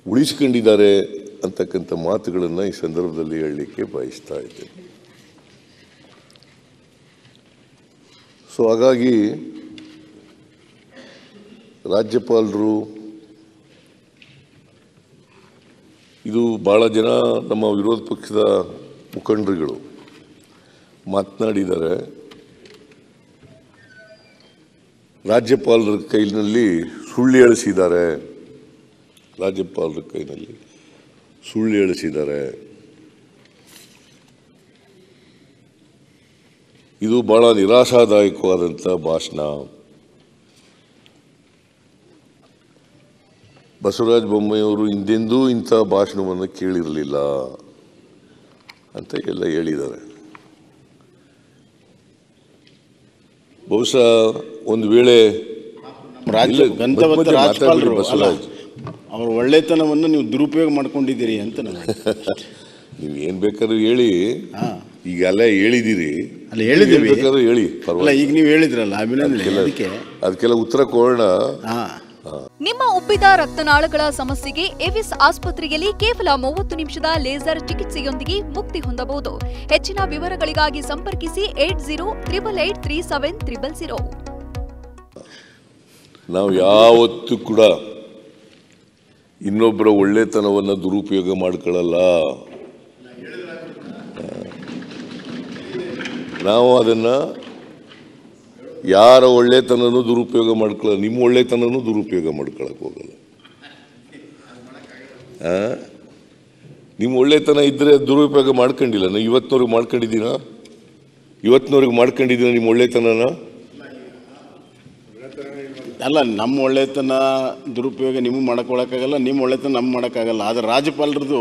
ಉಳಿಸಿಕೊಂಡಿದ್ದಾರೆ ಅಂತಕ್ಕಂಥ ಮಾತುಗಳನ್ನು ಈ ಸಂದರ್ಭದಲ್ಲಿ ಹೇಳಲಿಕ್ಕೆ ಬಯಸ್ತಾ ಇದ್ದೇನೆ. ಸೊ ಹಾಗಾಗಿ ರಾಜ್ಯಪಾಲರು ಇದು ಭಾಳ ಜನ ನಮ್ಮ ವಿರೋಧ ಪಕ್ಷದ ಮುಖಂಡರುಗಳು ಮಾತನಾಡಿದ್ದಾರೆ. ರಾಜ್ಯಪಾಲರ ಕೈನಲ್ಲಿ ಸುಳ್ಳು ಹೇಳಿಸಿದ್ದಾರೆ, ರಾಜ್ಯಪಾಲರ ಕೈನಲ್ಲಿ ಸುಳ್ಳು ಹೇಳಿಸಿದ್ದಾರೆ. ಇದು ಬಹಳ ನಿರಾಶಾದಾಯಕವಾದಂಥ ಭಾಷಣ. ಬಸವರಾಜ ಬೊಮ್ಮಾಯಿಯವರು ಹಿಂದೆಂದೂ ಇಂಥ ಭಾಷಣವನ್ನು ಕೇಳಿರಲಿಲ್ಲ ಅಂತ ಎಲ್ಲ ಹೇಳಿದ್ದಾರೆ. ಬಹುಶಃ ಒಂದು ವೇಳೆ ಬಸವರಾಜ್ ಅವರ ಒಳ್ಳೆತನವನ್ನು ನೀವು ದುರುಪಯೋಗ ಮಾಡ್ಕೊಂಡಿದ್ದೀರಿ ಅಂತ ನೀವು ಏನು ಬೇಕಾದ್ರೂ ಹೇಳಿ, ಈಗ ಅಲ್ಲ ಹೇಳಿದ್ದೀರಿ, ಅಲ್ಲ ಹೇಳಿದ್ದೀವಿ ಬೇಕಾದ್ರೂ ಹೇಳಿ, ಈಗ ನೀವು ಹೇಳಿದ್ರಲ್ಲ ಅದಕ್ಕೆಲ್ಲ ಉತ್ತರ ಕೊಡೋಣ. ನಿಮ್ಮ ಉಬ್ಬಿದ ರಕ್ತನಾಳಗಳ ಸಮಸ್ಯೆಗೆ ಎವಿಸ್ ಆಸ್ಪತ್ರೆಯಲ್ಲಿ ಕೇವಲ 30 ನಿಮಿಷದ ಲೇಸರ್ ಚಿಕಿತ್ಸೆಯೊಂದಿಗೆ ಮುಕ್ತಿ ಹೊಂದಬಹುದು. ಹೆಚ್ಚಿನ ವಿವರಗಳಿಗಾಗಿ ಸಂಪರ್ಕಿಸಿ 8088837300. ನಾವು ಯಾವತ್ತೂ ಕೂಡ ಇನ್ನೊಬ್ಬರ ಒಳ್ಳೆತನವನ್ನು ದುರುಪಯೋಗ ಮಾಡ್ಕೊಳ್ಳಲ್ಲ. ನಾವು ಅದನ್ನು ಯಾರ ಒಳ್ಳೆತನೂ ದುರುಪಯೋಗ ಮಾಡ್ಕೊಳ್ಳಲ್ಲ. ನಿಮ್ಮ ಒಳ್ಳೆತನೂ ದುರುಪಯೋಗ ಮಾಡ್ಕೊಳಕ್ಕೆ ಹೋಗಲ್ಲ. ನಿಮ್ಮ ಒಳ್ಳೆತನ ಇದ್ದರೆ ದುರುಪಯೋಗ ಮಾಡ್ಕೊಂಡಿಲ್ಲ. ನಾನು ಇವತ್ತಿನವ್ರಿಗೆ ಮಾಡ್ಕೊಂಡಿದ್ದೀನ ನಿಮ್ಮ ಒಳ್ಳೆತನನ ಅಲ್ಲ. ನಮ್ಮ ಒಳ್ಳೆತನ ದುರುಪಯೋಗ ನಿಮಗೆ ಮಾಡ್ಕೊಳಕ್ಕಾಗಲ್ಲ, ನಿಮ್ಮ ಒಳ್ಳೆತನ ನಮ್ಗೆ ಮಾಡೋಕ್ಕಾಗಲ್ಲ. ಆದರೆ ರಾಜ್ಯಪಾಲರದು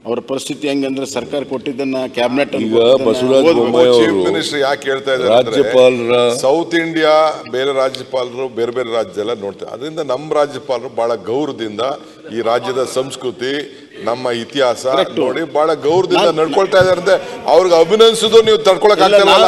ಅವರ ಪರಿಸ್ಥಿತಿ ಹೆಂಗಂದ್ರೆ ಸರ್ಕಾರ ಕೊಟ್ಟಿದ್ದನ್ನ ಕ್ಯಾಬಿನೆಟ್ ಈಗ ಬಸವರಾಜ ಬೊಮ್ಮಾಯಿ ಚೀಫ್ ಮಿನಿಸ್ಟರ್ ಯಾಕೆ ಹೇಳ್ತಾ ಇದ್ದಾರೆ, ರಾಜ್ಯಪಾಲರ ಸೌತ್ ಇಂಡಿಯಾ ಬೇರೆ ರಾಜ್ಯಪಾಲರು ಬೇರೆ ಬೇರೆ ರಾಜ್ಯದೆಲ್ಲ ನೋಡ್ತಾರೆ. ಅದರಿಂದ ನಮ್ಮ ರಾಜ್ಯಪಾಲರು ಬಹಳ ಗೌರವದಿಂದ ಈ ರಾಜ್ಯದ ಸಂಸ್ಕೃತಿ ನಮ್ಮ ಇತಿಹಾಸ ನೋಡಿ ಬಹಳ ಗೌರವದಿಂದ ನಡ್ಕೊಳ್ತಾ ಇದ್ದಾರೆ. ಅವ್ರಿಗೆ ಅಭಿನಂದಿಸೋದು ನೀವು ತಡ್ಕೊಳಕ್ ಆಗ್ತಾ ಇಲ್ಲ.